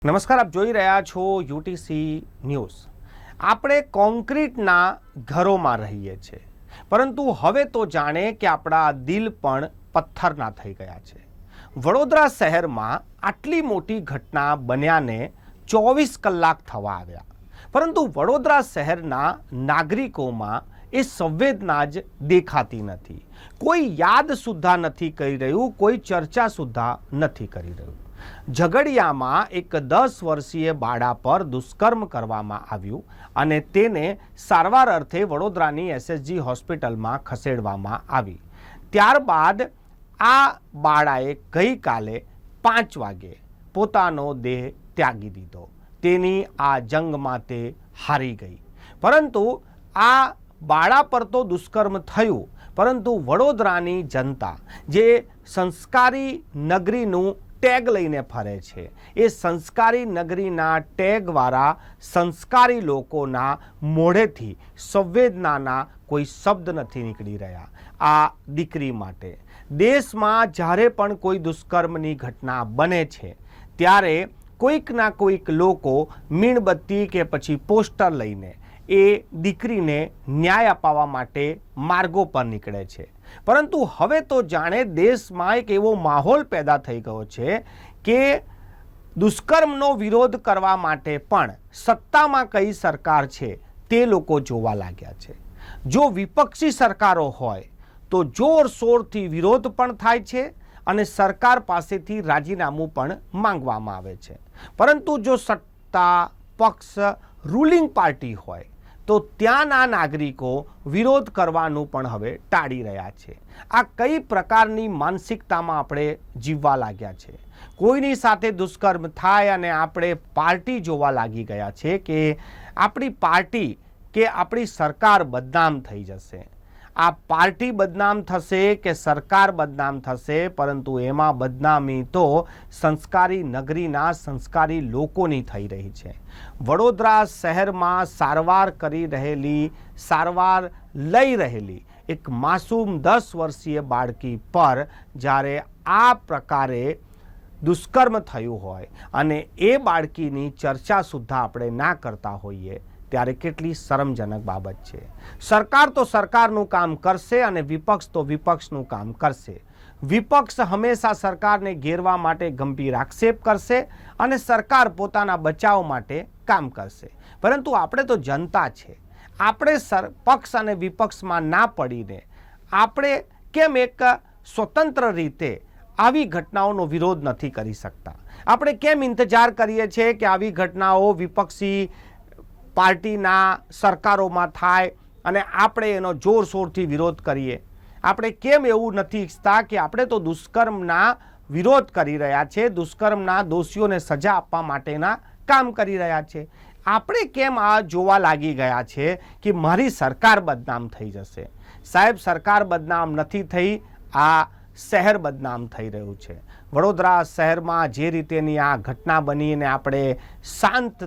નમસ્કાર, આપ જોઈ રહ્યા છો યુટીસી ન્યૂઝ। આપણે કોન્ક્રીટના ઘરોમાં રહીએ છીએ, પરંતુ હવે તો જાણે કે આપણા દિલ પણ પથ્થરના થઈ ગયા છે। વડોદરા શહેરમાં આટલી મોટી ઘટના બન્યાને 24 કલાક થવા આવ્યા, પરંતુ વડોદરા શહેરના નાગરિકોમાં એ સંવેદના જ દેખાતી નથી। કોઈ યાદ સુદ્ધા નથી કરી રહ્યું, કોઈ ચર્ચા સુદ્ધા નથી કરી રહ્યું। ઝઘડિયામાં એક 10 વર્ષીય બાળા પર દુષ્કર્મ કરવામાં આવ્યું અને તેને સારવાર અર્થે વડોદરાની એસએસજી હોસ્પિટલમાં ખસેડવામાં આવી। ત્યારબાદ આ બાળાએ ગઈકાલે 5 વાગે પોતાનો દેહ ત્યાગી દીધો। તેની આ જંગમાં તે હારી ગઈ। પરંતુ આ બાળા પર તો દુષ્કર્મ થયું, પરંતુ વડોદરાની જનતા જે સંસ્કારી નગરીનું ટેગ લઈને ફરે છે, એ સંસ્કારી નગરીના ટેગવાળા સંસ્કારી લોકોના મોઢેથી સંવેદનાના કોઈ શબ્દ નથી નીકળી રહ્યા। આ દીકરી માટે દેશમાં જ્યારે પણ કોઈ દુષ્કર્મની ઘટના બને છે, ત્યારે કોઈકના કોઈક લોકો મીણબત્તી કે પછી પોસ્ટર લઈને એ દીકરીને ન્યાય અપાવવા માટે માર્ગો પર નીકળે છે। પરંતુ હવે તો જાણે દેશમાં એક એવો માહોલ પેદા થઈ ગયો છે કે દુષ્કર્મનો વિરોધ કરવા માટે પણ સત્તામાં કઈ સરકાર છે તે લોકો જોવા લાગ્યા છે। જો વિપક્ષી સરકારો હોય તો જોરશોરથી વિરોધ પણ થાય છે અને સરકાર પાસેથી રાજીનામું પણ માંગવામાં આવે છે। પરંતુ જો સત્તા પક્ષ રૂલિંગ પાર્ટી હોય તો ત્યાંના નાગરિકો વિરોધ કરવાનું પણ હવે ટાળી રહ્યા છે। આ કઈ પ્રકારની માનસિકતામાં આપણે જીવવા લાગ્યા છે? કોઈની સાથે દુષ્કર્મ થાય અને આપણે પાર્ટી જોવા લાગી ગયા છે કે આપણી પાર્ટી કે આપણી સરકાર બદનામ થઈ જશે। આ પાર્ટી બદનામ થશે કે સરકાર બદનામ થશે, પરંતુ એમાં બદનામી તો સંસ્કારી નગરીના સંસ્કારી લોકોની થઈ રહી છે। વડોદરા શહેરમાં સારવાર કરી રહેલી, સારવાર લઈ રહેલી એક માસૂમ 10 વર્ષીય બાળકી પર જ્યારે આ પ્રકારે દુષ્કર્મ થયું હોય અને એ બાળકીની ચર્ચા સુદ્ધા આપણે ના કરતા હોઈએ, ત્યારે કેટલી શરમજનક બાબત છે। સરકાર તો સરકારનું કામ કરશે અને વિપક્ષ તો વિપક્ષનું કામ કરશે। વિપક્ષ હંમેશા સરકારને ઘેરવા માટે ગંભીર આક્ષેપ કરશે અને સરકાર પોતાના બચાવ માટે કામ કરશે। પરંતુ આપણે તો જનતા છે, આપણે પક્ષ અને વિપક્ષમાં ના પડીને આપણે કેમ એક સ્વતંત્ર રીતે આવી ઘટનાઓનો વિરોધ નથી કરી શકતા? આપણે કેમ ઇંતજાર કરીએ છીએ કે આવી ઘટનાઓ વિપક્ષી પાર્ટીના સરકારોમાં થાય અને આપણે એનો જોરશોરથી વિરોધ કરીએ? આપણે કેમ એવું નથી ઈચ્છતા કે આપણે તો દુષ્કર્મના વિરોધ કરી રહ્યા છે, દુષ્કર્મના દોષીઓને સજા આપવા માટેના કામ કરી રહ્યા છે? આપણે કેમ આ જોવા લાગી ગયા છે કે મારી સરકાર બદનામ થઈ જશે? સાહેબ, સરકાર બદનામ નથી થઈ, આ શહેર બદનામ થઈ રહ્યું છે। વડોદરા શહેરમાં જે રીતેની આ ઘટના બનીને આપણે શાંત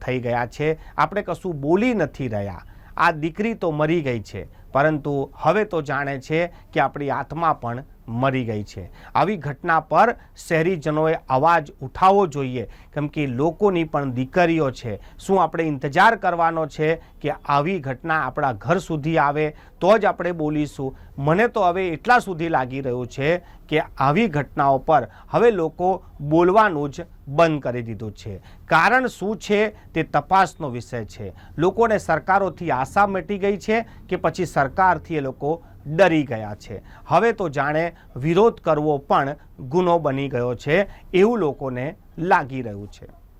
થઈ ગયા છે, આપણે કશું બોલી નથી રહ્યા। આ દીકરી તો મરી ગઈ છે, પરંતુ હવે તો જાણે છે કે આપણી આત્મા પણ મરી ગઈ છે। આવી ઘટના પર શહેરીજનોએ અવાજ ઉઠાવવો જોઈએ, કેમ કે લોકોની પણ દીકરીઓ છે। શું આપણે ઇંતજાર કરવાનો છે કે આવી ઘટના આપણા ઘર સુધી આવે તો જ આપણે બોલીશું? મને તો હવે એટલા સુધી લાગી રહ્યું છે કે આવી ઘટનાઓ પર હવે લોકો બોલવાનું જ બંધ કરી દીધું છે। કારણ શું છે તે તપાસનો વિષય છે। લોકોને સરકારોથી આશા મટી ગઈ છે કે પછી સરકારથી એ લોકો ડરી ગયા છે? હવે તો જાણે વિરોધ કરવો પણ ગુનો બની ગયો છે એવું લોકોને લાગી રહ્યું છે।